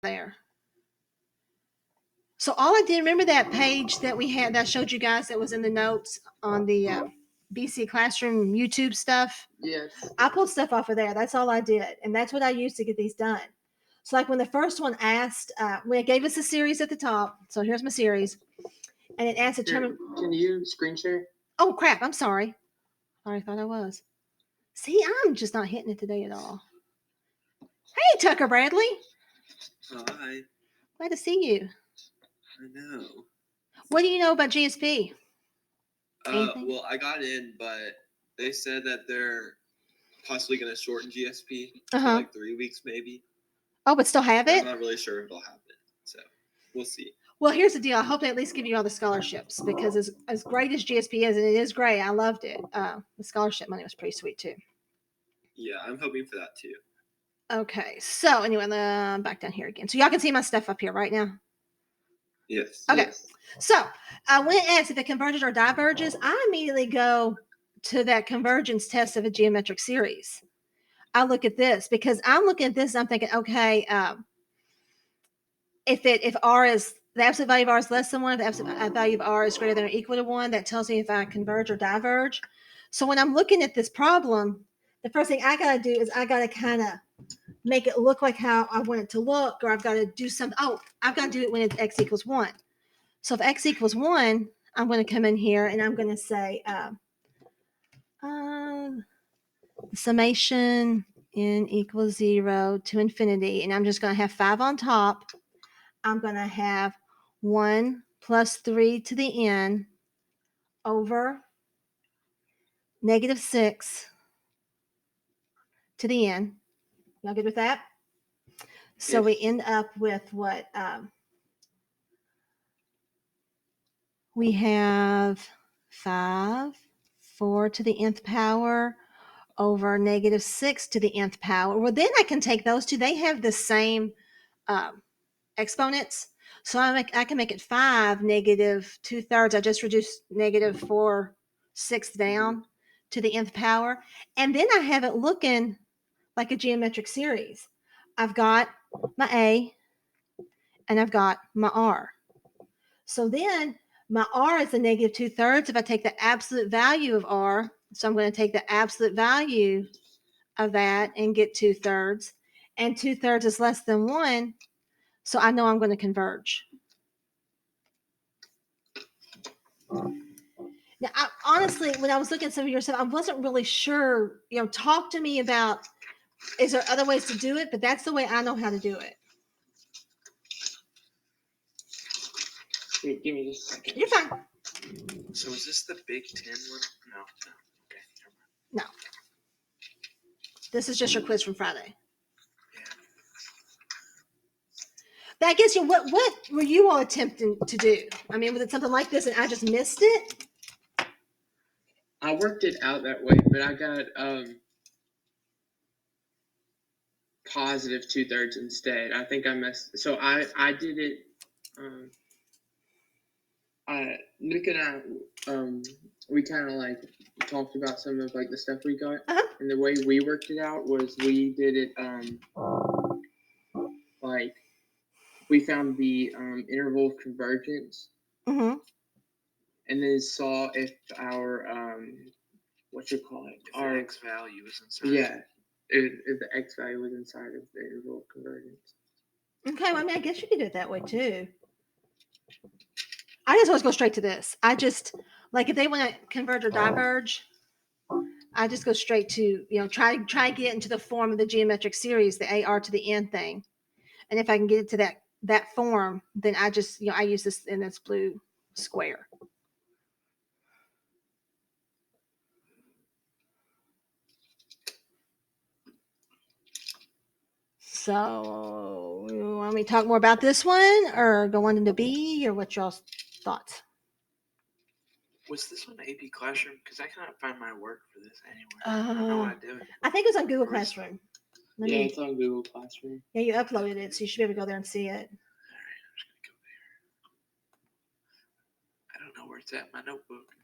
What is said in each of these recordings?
there. So all I did, remember that page that we had that I showed you guys that was in the notes on the BC Classroom YouTube stuff? Yes. I pulled stuff off of there. That's all I did. And that's what I used to get these done. So like when the first one asked, when it gave us a series at the top, so here's my series, and it asked to determine. Can you screen share? Oh crap! I'm sorry. I thought I was. See, I'm just not hitting it today at all. Hey, Tucker Bradley. Hi. Glad to see you. I know. What do you know about GSP? Well, I got in, but they said that they're possibly going to shorten GSP to like 3 weeks, maybe. Oh, but still have it? I'm not really sure if it'll happen, so we'll see. Well, here's the deal. I hope they at least give you all the scholarships because as great as GSP is, and it is great, I loved it. The scholarship money was pretty sweet too. Yeah, I'm hoping for that too. Okay, so anyway, back down here again. So y'all can see my stuff up here right now. Yes. Okay. Yes. So when it asks if it converges or diverges, I immediately go to that convergence test of a geometric series. I look at this because I'm looking at this. I'm thinking, okay, if R is the absolute value of R is less than 1, if the absolute value of R is greater than or equal to 1, that tells me if I converge or diverge. So when I'm looking at this problem, the first thing I got to do is I got to kind of make it look like how I want it to look, or I've got to do something. Oh, I've got to do it when it's x equals 1. So if x equals 1, I'm going to come in here and I'm going to say summation n equals 0 to infinity, and I'm just going to have 5 on top. I'm going to have 1 plus 3 to the n over negative 6 to the n. Y'all good with that? So we end up with what? We have 5, 4 to the nth power over negative 6 to the nth power. Well, then I can take those two. They have the same exponents. So I can make it 5 negative 2/3. I just reduced negative 4/6 down to the nth power. And then I have it looking like a geometric series. I've got my A and I've got my R. So then my R is a negative 2/3 if I take the absolute value of R. So I'm going to take the absolute value of that and get 2/3. And 2/3 is less than 1. So I know I'm going to converge. Now, honestly, when I was looking at some of your stuff, I wasn't really sure. Talk to me about, is there other ways to do it? But that's the way I know how to do it. Wait, give me just a second. You're fine. So is this the Big 10 one? No. Okay. No. This is just your quiz from Friday. But I guess what were you all attempting to do? I mean, was it something like this and I just missed it? I worked it out that way, but I got positive 2/3 instead. I think I messed. So I did it. Nick and I we kind of like talked about some of like the stuff we got, and the way we worked it out was we did it like we found the interval of convergence, and then saw if our our x value was inside. Yeah, if the x value was inside of the interval of convergence. Okay, well, I mean, I guess you could do it that way too. I just always go straight to this. I just like if they want to converge or diverge, I just go straight to try to get it into the form of the geometric series, the AR to the n thing, and if I can get it to that form, then I just I use this in this blue square. So, you want me to talk more about this one or go on into B, or what y'all's thoughts? Was this on AP Classroom? Because I cannot find my work for this anywhere. I don't know what I did. I think it was on Google Classroom. It's on Google Classroom. Yeah, you uploaded it, so you should be able to go there and see it. All right, I'm just going to go there. I don't know where it's at in my notebook.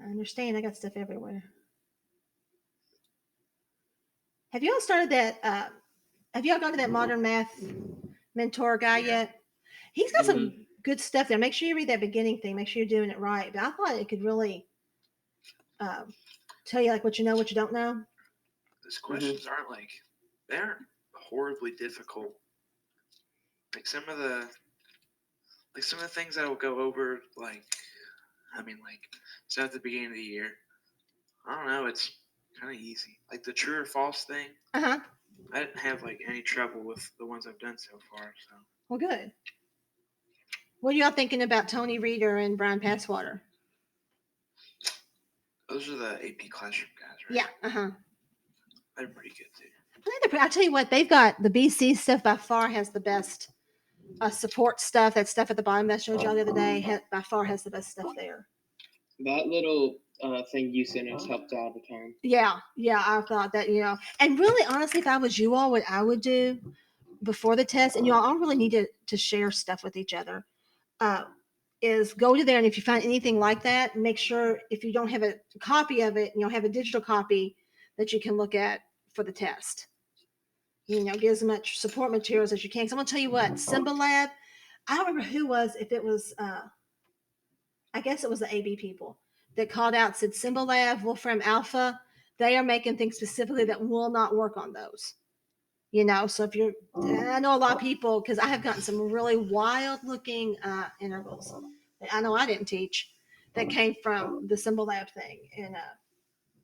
I understand. I got stuff everywhere. Have y'all started that? Have y'all gone to that modern math mentor guy yet? He's got some good stuff there. Make sure you read that beginning thing. Make sure you're doing it right. But I thought it could really tell you like what you know, what you don't know. These questions aren't like, they aren't horribly difficult. Like some of the things that I will go over, like so at the beginning of the year, I don't know, it's kind of easy. Like the true or false thing. I didn't have like any trouble with the ones I've done so far. So. Well, good. What are y'all thinking about Tony Reeder and Brian Passwater? Those are the AP Classroom guys, right? Yeah. They're pretty good too. I tell you what, they've got the BC stuff by far has the best support stuff. That stuff at the bottom that I showed y'all the other day by far has the best stuff there. That little thing you sent us helped out a ton. Yeah, I thought that, and really, honestly, if I was you all, what I would do before the test, and y'all all really need to share stuff with each other, is go to there, and if you find anything like that, make sure if you don't have a copy of it, have a digital copy that you can look at for the test. Get as much support materials as you can. So I'm going to tell you what, Symbol Lab, I don't remember who was, if it was, I guess it was the AB people that called out, said Symbol Lab, Wolfram Alpha, they are making things specifically that will not work on those. So if you're, I know a lot of people, because I have gotten some really wild looking intervals that I know I didn't teach that came from the Symbol Lab thing. And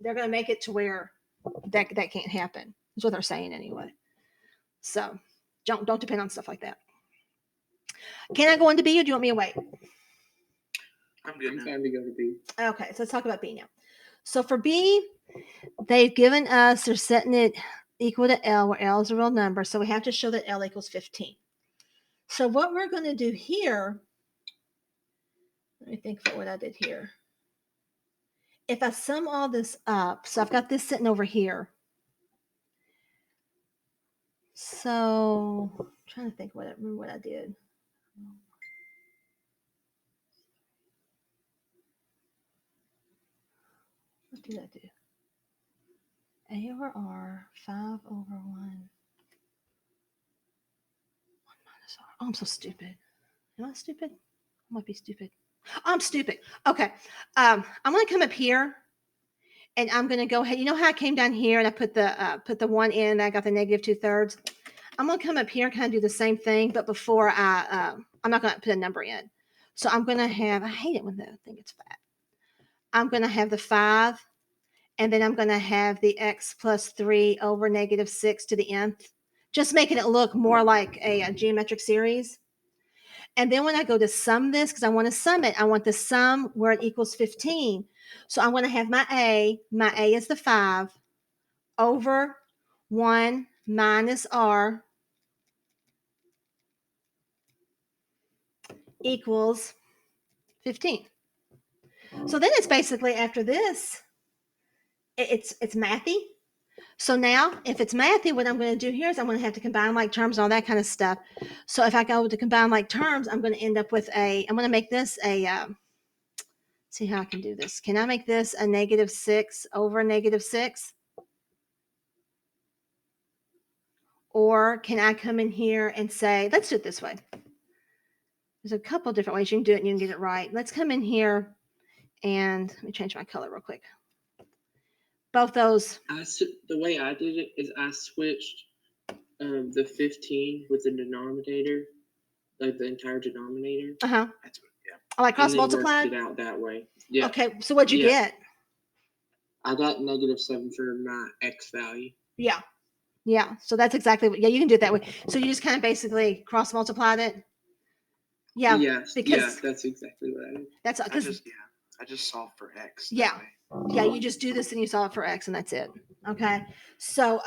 they're going to make it to where that can't happen. That's what they're saying anyway. So don't depend on stuff like that. Can I go into B or do you want me to wait? I'm good. I'm time to go to B. Okay, so let's talk about B now. So for B, they've given us, they're setting it equal to L, where L is a real number. So we have to show that L equals 15. So what we're going to do here, let me think about what I did here. If I sum all this up, so I've got this sitting over here. So I'm trying to think remember what I did. What did I do? A over R, 5 over 1. 1 minus R. Oh, I'm so stupid. Am I stupid? I might be stupid. I'm stupid. Okay. I'm going to come up here and I'm going to go ahead. You know how I came down here and I put the 1 in and I got the negative 2/3? I'm going to come up here and kind of do the same thing, but before I'm not going to put a number in. So I'm going to have, I hate it when the thing gets fat. I'm going to have the 5, and then I'm going to have the x plus 3 over negative 6 to the nth, just making it look more like a geometric series. And then when I go to sum this, because I want to sum it, I want the sum where it equals 15. So I'm going to have my A is the 5 over 1 minus R equals 15. So then it's basically after this, it's mathy. So now if it's mathy, what I'm going to do here is I'm going to have to combine like terms and all that kind of stuff. So if I go to combine like terms, I'm going to end up with I'm going to make this see how I can do this. Can I make this a negative 6 over negative 6? Or can I come in here and say, let's do it this way. There's a couple different ways you can do it and you can get it right. Let's come in here and let me change my color real quick. Both those. The way I did it is I switched the 15 with the denominator, like the entire denominator. Uh-huh. That's what, yeah. I like cross multiplied. Worked it out that way. Yeah. Okay, so what'd you get? I got negative 7 for my x value. Yeah. Yeah. So that's exactly what, you can do it that way. So you just kind of basically cross multiplied it. Yeah. Yes. Because that's exactly what I did. That's because I just solved for x. Yeah. Yeah, you just do this and you solve for x and that's it. Okay. So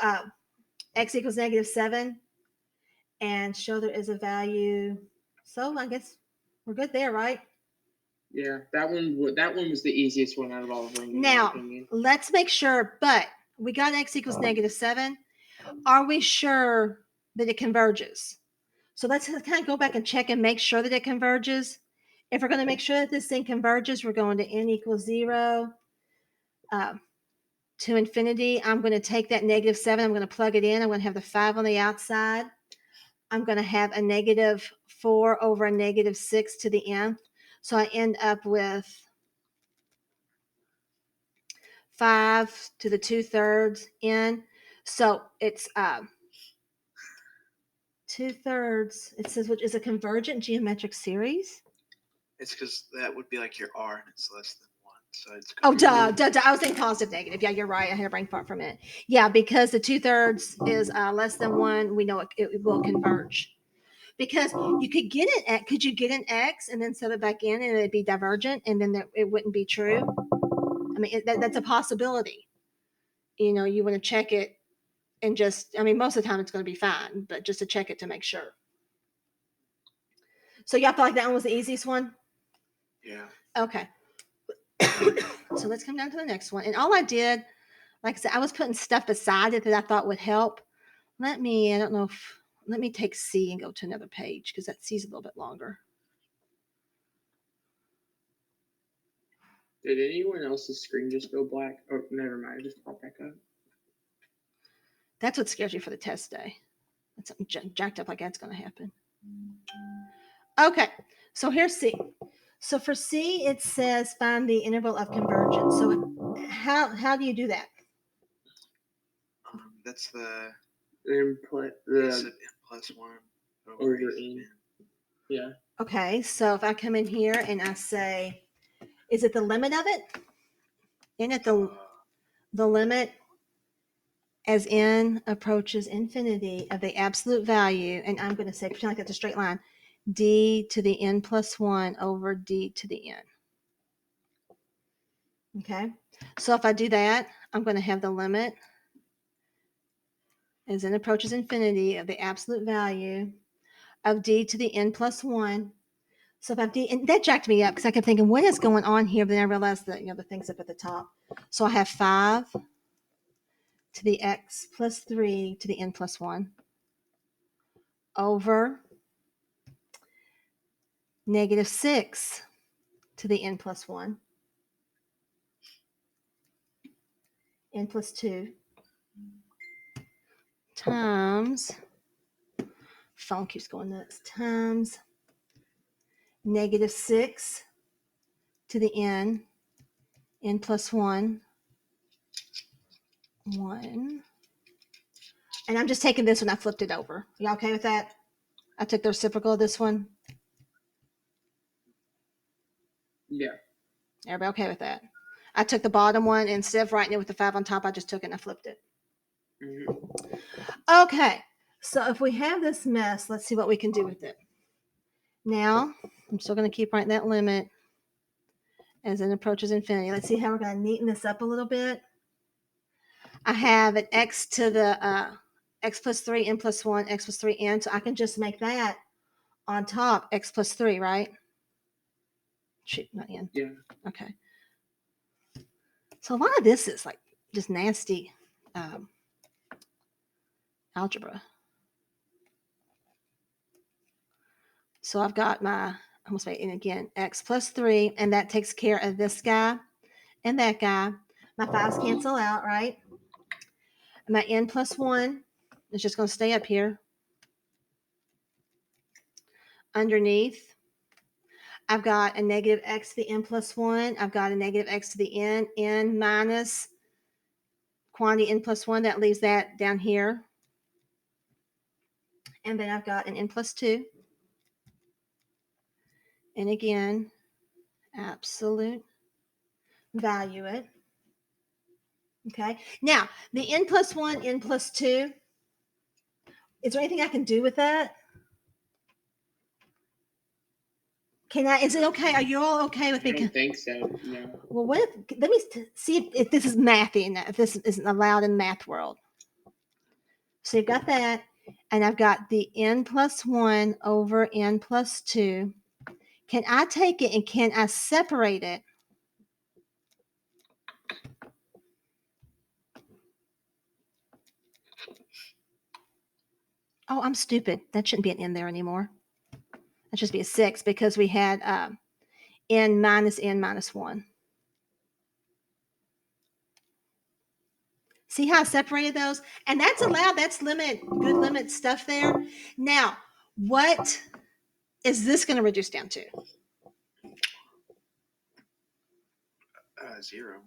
x equals negative 7 and show there is a value. So I guess we're good there, right? Yeah, that one was the easiest one out of all of them. Now, let's make sure, but we got x equals negative 7. Are we sure that it converges? So let's kind of go back and check and make sure that it converges. If we're going to make sure that this thing converges, we're going to n equals 0 to infinity. I'm going to take that negative 7. I'm going to plug it in. I'm going to have the 5 on the outside. I'm going to have a negative 4 over a negative 6 to the nth. So I end up with 5 to the 2/3 n. So it's 2/3. It says, which is a convergent geometric series. It's because that would be like your R and it's less than 1. So it's Oh, duh. I was saying positive, negative. Yeah, you're right. I had a brain fart for a minute. Yeah, because the 2/3 is less than 1, we know it will converge. Because you could get it at, could you get an X and then set it back in and it'd be divergent and then it wouldn't be true? I mean, that's a possibility. You know, you want to check it and just, I mean, most of the time it's going to be fine, but just to check it to make sure. So y'all feel like that one was the easiest one? Yeah. Okay. So let's come down to the next one. And all I did, like I said, I was putting stuff beside it that I thought would help. I don't know if, let me take C and go to another page because that C is a little bit longer. Did anyone else's screen just go black? Oh, never mind. It just popped back up. That's what scares you for the test day. That's something jacked up like that's going to happen. Okay, so here's C. So for C, it says find the interval of convergence. So how do you do that? That's the Input n plus 1 over n. Yeah. Okay, so if I come in here and I say, is it the limit of it? Isn't it the limit as n approaches infinity of the absolute value? And I'm going to say, pretend like that's a straight line, d to the n plus 1 over d to the n. Okay, so if I do that, I'm going to have the limit as n approaches infinity of the absolute value of d to the n plus 1. So if I d, and that jacked me up because I kept thinking, what is going on here? But then I realized that, the thing's up at the top. So I have 5 to the x plus 3 to the n plus 1 over negative 6 to the n plus 1, n plus 2, times, phone keeps going nuts, times negative 6 to the n plus 1, 1. And I'm just taking this one, I flipped it over. Y'all okay with that? I took the reciprocal of this one. Yeah. Everybody okay with that? I took the bottom one, and instead of writing it with the 5 on top, I just took it and I flipped it. Mm-hmm. Okay, so if we have this mess, let's see what we can do with it. Now, I'm still going to keep writing that limit as it approaches infinity. Let's see how we're going to neaten this up a little bit. I have an x to the x plus 3, n plus 1, x plus 3, n. So I can just make that on top x plus 3, right? Shoot, not n. Yeah. Okay. So a lot of this is like just nasty algebra. So I've got my, almost made, and again, x plus 3, and that takes care of this guy and that guy. My 5's cancel out, right? My n plus 1 is just going to stay up here. Underneath, I've got a negative x to the n plus 1. I've got a negative x to the n minus quantity n plus 1. That leaves that down here. And then I've got an n plus 2. And again, absolute value it. Okay. Now, the n plus 1, n plus 2, is there anything I can do with that? Is it okay? Are you all okay with me? I don't think so. No. Well, let me see if this is mathy enough, if this isn't allowed in math world. So you've got that, and I've got the n plus 1 over n plus 2. Can I take it and can I separate it? Oh, I'm stupid. That shouldn't be an n there anymore. That should be a 6 because we had n minus 1. See how I separated those? And that's allowed. That's good limit stuff there. Now, what is this going to reduce down to? 0.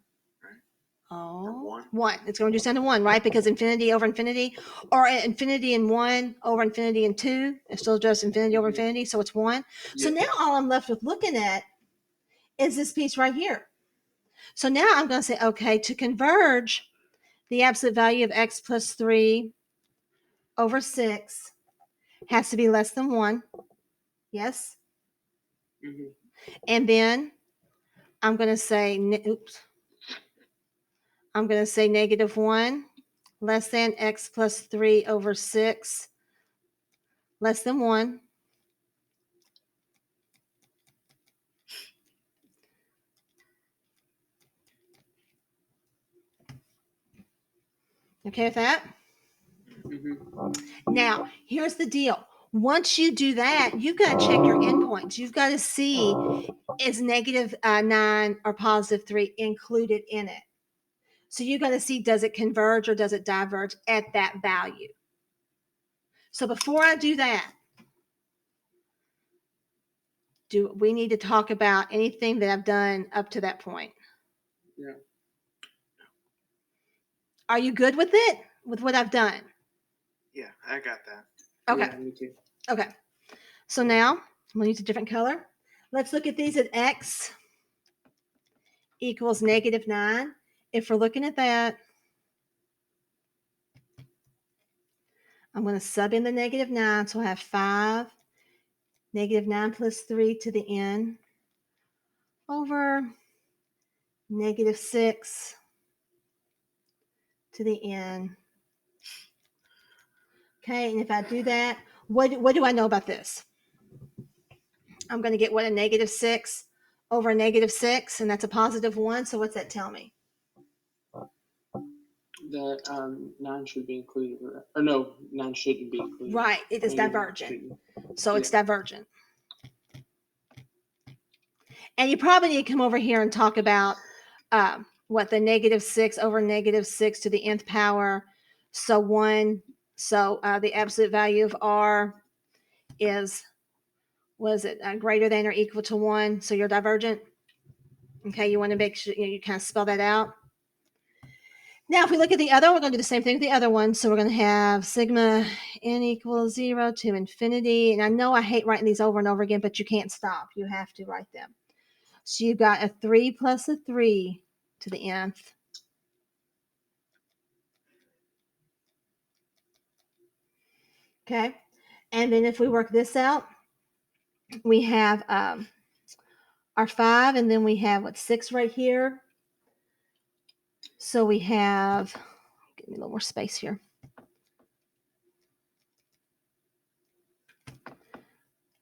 Oh, 1. It's going to reduce down to 1, right? Because infinity over infinity, or infinity and 1 over infinity and 2, it's still just infinity over infinity, so it's 1. So now all I'm left with looking at is this piece right here. So now I'm going to say, okay, to converge the absolute value of x plus 3 over 6 has to be less than 1. Yes? Mm-hmm. And then I'm going to say, I'm going to say negative 1 less than x plus 3 over 6 less than 1. Okay with that? Mm-hmm. Now, here's the deal. Once you do that, you've got to check your endpoints. You've got to see, is negative 9 or positive 3 included in it? So you're going to see, does it converge or does it diverge at that value? So before I do that, do we need to talk about anything that I've done up to that point? Yeah. Are you good with it? With what I've done? Yeah, I got that. Okay. Yeah, me too. Okay. So now I'm going to use a different color. Let's look at these at x equals negative 9. If we're looking at that, I'm going to sub in the negative 9. So I have 5, negative 9 plus 3 to the n over negative 6 to the n. Okay, and if I do that, what do I know about this? I'm going to get what, a negative 6 over a negative 6, and that's a positive 1. So what's that tell me? That 9 should be included. Or no, 9 shouldn't be included. Right, it is divergent. So it's divergent. And you probably need to come over here and talk about what the negative 6 over negative 6 to the nth power. So 1, so the absolute value of r is, was it greater than or equal to 1? So you're divergent. Okay, you want to make sure you kind of spell that out. Now, if we look at the other, we're going to do the same thing with the other one. So we're going to have sigma n equals 0 to infinity. And I know I hate writing these over and over again, but you can't stop. You have to write them. So you've got a 3 plus a 3 to the nth. Okay. And then if we work this out, we have our 5, and then we have, 6 right here. So we have, give me a little more space here.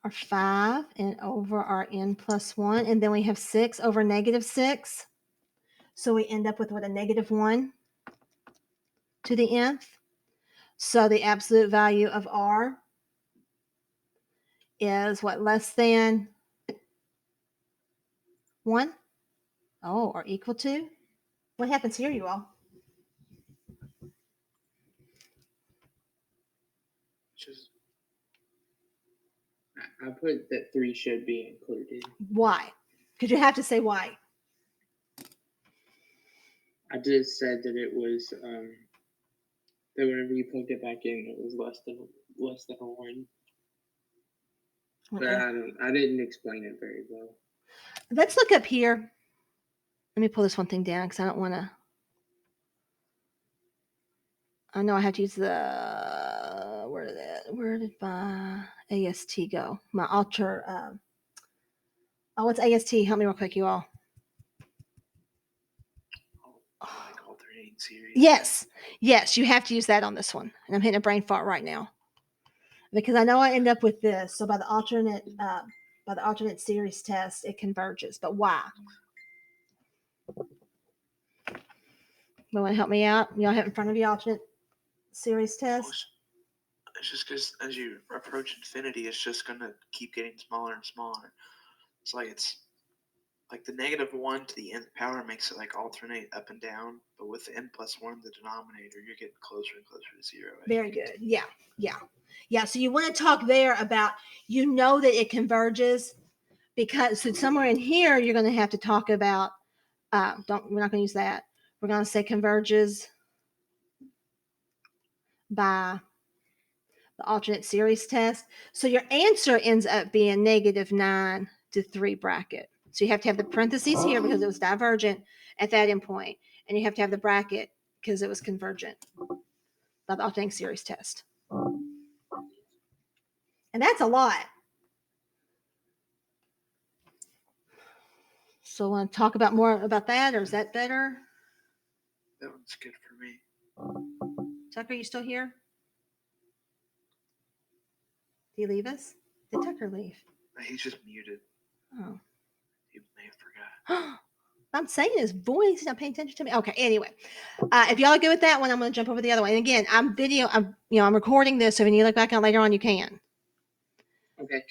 Our 5 and over our n plus 1. And then we have 6 over negative 6. So we end up with what, a negative 1 to the nth. So the absolute value of r is what, less than 1? Oh, or equal to? What happens here, you all? Just I put that 3 should be included. Why? Because you have to say why. I just said that it was that whenever you plugged it back in, it was less than a 1. But I didn't explain it very well. Let's look up here. Let me pull this one thing down because I don't want to. I know I have to use the, where did my AST go? My alter. What's AST? Help me real quick, you all. like alternating series. Yes, you have to use that on this one. And I'm hitting a brain fart right now because I know I end up with this. So by the alternate series test, it converges. But why? You want to help me out? Y'all have in front of you alternate series test? It's just because as you approach infinity, it's just gonna keep getting smaller and smaller. It's like like the -1 to the nth power makes it like alternate up and down, but with the n plus 1, the denominator, you're getting closer and closer to 0. Very good. Yeah. So you want to talk there about, that it converges, because so somewhere in here you're going to have to talk about. We're not going to use that. We're going to say converges by the alternate series test. So your answer ends up being -9 to 3 bracket. So you have to have the parentheses here because it was divergent at that endpoint, and you have to have the bracket because it was convergent by the alternating series test. And that's a lot. So want to talk about more about that, or is that better? That one's good for me. Tucker, you still here? Did he leave us? Did Tucker leave? He's just muted. Oh. He may have forgot. I'm saying his voice. He's not paying attention to me. Okay. Anyway, if y'all are good with that one, I'm going to jump over the other one. And again, I'm recording this, so if you need to look back on it later on, you can. Okay.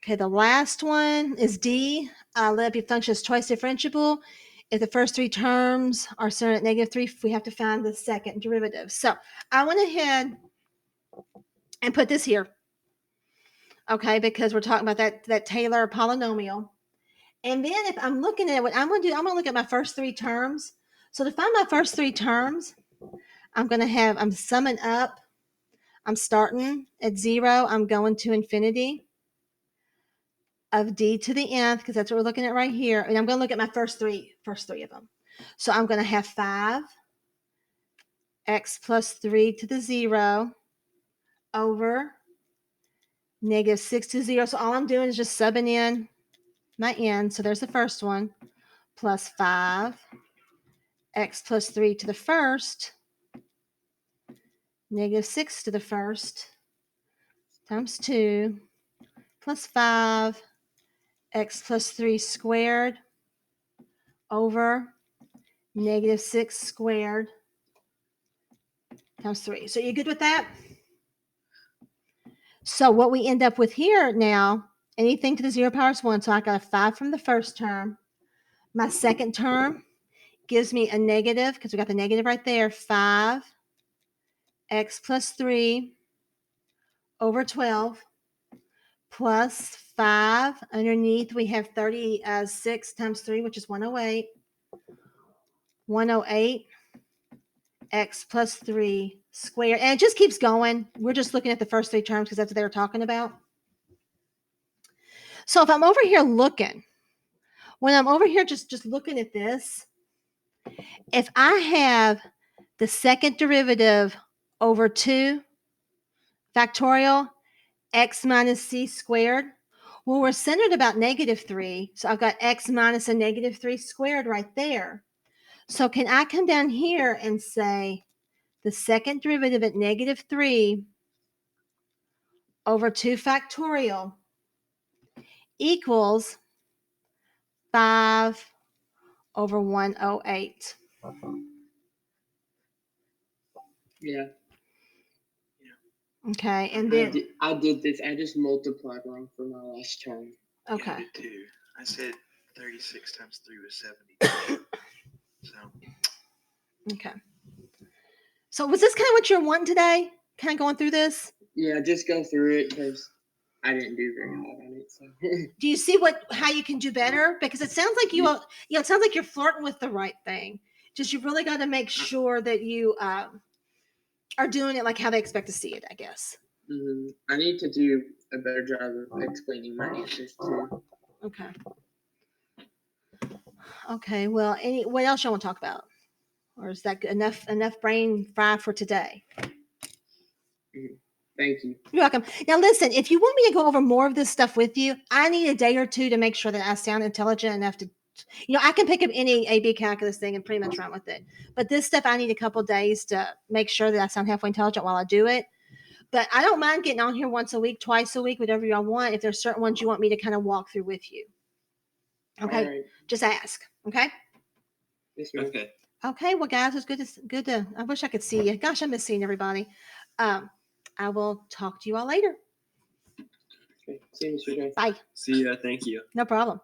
Okay. The last one is D. Let it be function is twice differentiable. If the first 3 terms are centered at -3, we have to find the second derivative. So I went ahead and put this here. Okay, because we're talking about that Taylor polynomial. And then if I'm looking at what I'm going to do, I'm going to look at my first 3 terms. So to find my first 3 terms, I'm summing up. I'm starting at 0. I'm going to infinity of d to the nth, because that's what we're looking at right here. And I'm going to look at my first three of them. So I'm going to have 5 x plus 3 to the 0 over -6 to 0. So all I'm doing is just subbing in my n. So there's the first one, plus 5 x plus 3 to the first, -6 to the first, times 2, plus 5 x plus 3 squared over -6 squared times 3. So you good with that? So what we end up with here now, anything to the 0 power is 1. So I got a 5 from the first term. My second term gives me a negative, because we got the negative right there, 5 x plus 3 over 12 plus 5. Underneath we have 36 times 3, which is 108. 108 x plus 3 squared. And it just keeps going. We're just looking at the first 3 terms because that's what they were talking about. So if I'm over here looking, when I'm over here just looking at this, if I have the second derivative over 2 factorial x minus c squared, well, we're centered about -3. So I've got x minus a -3 squared right there. So can I come down here and say the second derivative at -3 over 2 factorial equals 5 over 108. Yeah. Okay, and then I did this. I just multiplied wrong for my last term. okay. Yeah, I did too. I said 36 times 3 was 70. So Okay. So was this kind of what you're wanting today? Kind of going through this? Yeah, just go through it because I didn't do very hard on it. So. Do you see how you can do better? Because it sounds like it sounds like you're flirting with the right thing. Just you really got to make sure that you are doing it like how they expect to see it, I guess. Mm-hmm. I need to do a better job of explaining my answers too. Okay. Okay. Well, what else y'all want to talk about? Or is that enough brain fry for today? Mm-hmm. Thank you. You're welcome. Now, listen, if you want me to go over more of this stuff with you, I need a day or 2 to make sure that I sound intelligent enough to, I can pick up any AB calculus thing and pretty much run with it. But this stuff, I need a couple days to make sure that I sound halfway intelligent while I do it. But I don't mind getting on here once a week, twice a week, whatever y'all want. If there's certain ones you want me to kind of walk through with you. Okay. Right. Just ask. Okay. Yes, ma'am. Okay. Okay. Well, guys, it's good to, I wish I could see you. Gosh, I miss seeing everybody. I will talk to you all later. Okay. See you, Mr. Jones. Bye. See ya. Thank you. No problem.